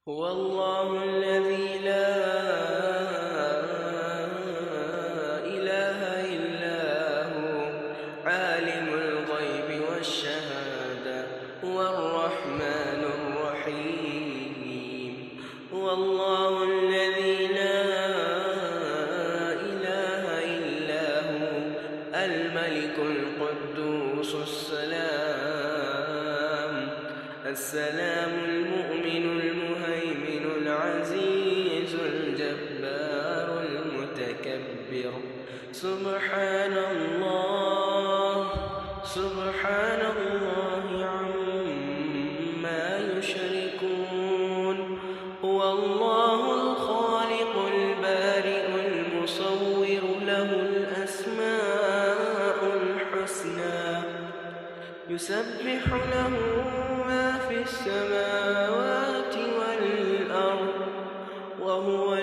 هو الله الذي لا إله إلا هو عالم الغيب والشهادة هو الرحمن الرحيم. هو الله الذي لا إله إلا هو الملك القدوس السلام المؤمن المهيمن العزيز الجبار المتكبر. سبحان الله عما يشركون. هو الله الخالق البارئ المصور له الأسماء الحسنى يسبح له ما في السماوات والأرض وهو